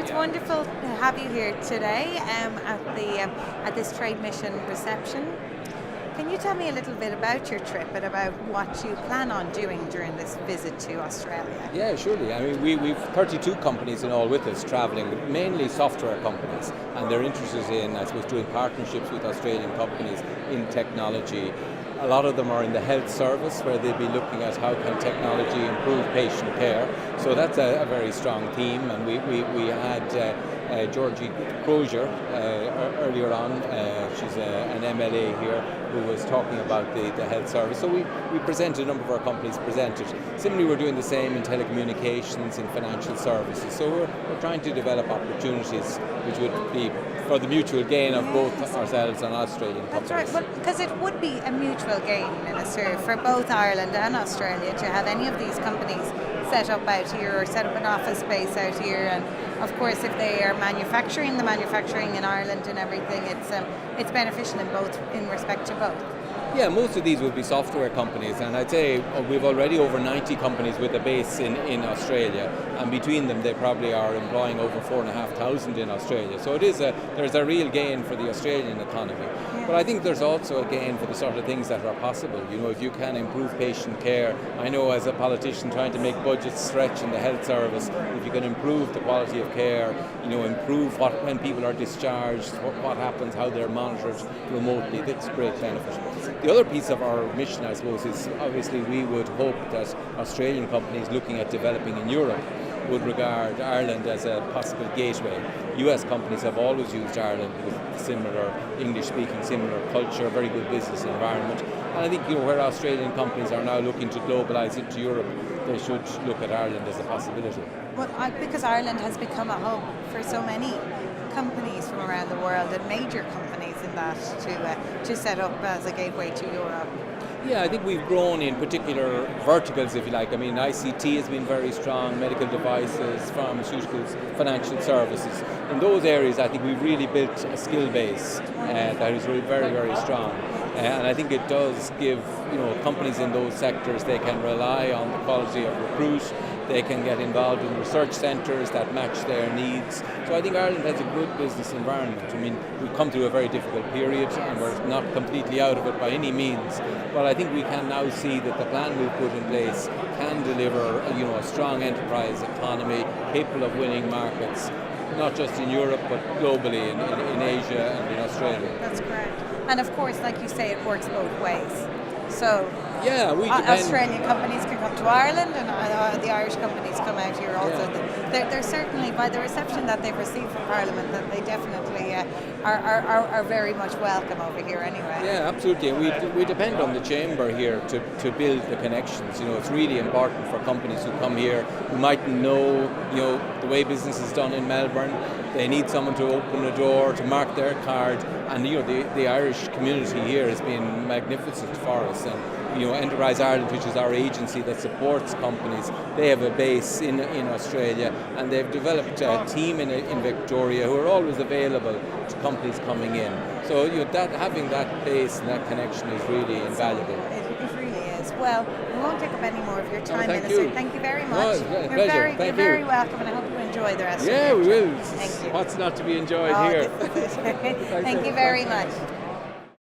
it's wonderful to have you here today at this trade mission reception. Can you tell me a little bit about your trip and about what you plan on doing during this visit to Australia? Yeah, surely. I mean, we've 32 companies in all with us travelling, mainly software companies, and they're interested in, I suppose, doing partnerships with Australian companies in technology. A lot of them are in the health service, where they'll be looking at how can technology improve patient care. So that's a very strong theme, and we had Georgie Crozier earlier on. She's an MLA here who was talking about the health service. So we presented, a number of our companies presented. Similarly, we're doing the same in telecommunications, in financial services. So we're trying to develop opportunities which would be for the mutual gain of both ourselves and Australian companies. That's right, because it would be a mutual gain, Minister, for both Ireland and Australia to have any of these companies set up out here or set up an office space out here. And of course, if they are manufacturing in Ireland and everything, it's beneficial in respect to both. Yeah, most of these would be software companies, and I'd say we've already over 90 companies with a base in Australia, and between them they probably are employing over 4,500 in Australia. So there's a real gain for the Australian economy. Yeah. But I think there's also a gain for the sort of things that are possible. You know, if you can improve patient care, I know as a politician trying to make budgets stretch in the health service, if you can improve the quality of care, you know, improve when people are discharged, what happens, how they're monitored remotely, that's great benefit. The other piece of our mission, I suppose, is obviously we would hope that Australian companies looking at developing in Europe would regard Ireland as a possible gateway. US companies have always used Ireland with similar English-speaking, similar culture, very good business environment. And I think, you know, where Australian companies are now looking to globalise into Europe, they should look at Ireland as a possibility. Well, because Ireland has become a hub for so many companies from around the world, and major companies in that, to set up as a gateway to Europe. Yeah, I think we've grown in particular verticals, if you like. I mean, ICT has been very strong, medical devices, pharmaceuticals, financial services. In those areas, I think we've really built a skill base that is really very, very strong. And I think it does give, you know, companies in those sectors, they can rely on the quality of recruit. They can get involved in research centres that match their needs. So I think Ireland has a good business environment. I mean, we've come through a very difficult period and we're not completely out of it by any means. But I think we can now see that the plan we've put in place can deliver, you know, a strong enterprise economy capable of winning markets, not just in Europe but globally in Asia and in Australia. That's correct. And of course, like you say, it works both ways. So yeah, Australian companies can come to Ireland, and the Irish companies come out here also. Yeah. They're certainly, by the reception that they've received from Parliament, that they definitely are very much welcome over here anyway. Yeah, absolutely. We depend on the Chamber here to build the connections. You know, it's really important for companies who come here who mightn't know, you know, the way business is done in Melbourne. They need someone to open a door, to mark their card, and you know, the Irish community here has been magnificent for us. And you know, Enterprise Ireland, which is our agency that supports companies, they have a base in Australia, and they've developed a team in Victoria who are always available to companies coming in. So you know, that having that base and that connection is really invaluable. It really is. Well, we won't take up any more of your time, thank Minister. you. Thank you very much. No, it's a pleasure. You're very welcome, and I hope you enjoy the rest of Yeah, your we trip. will. Thank you. What's not to be enjoyed here? Thank you very much.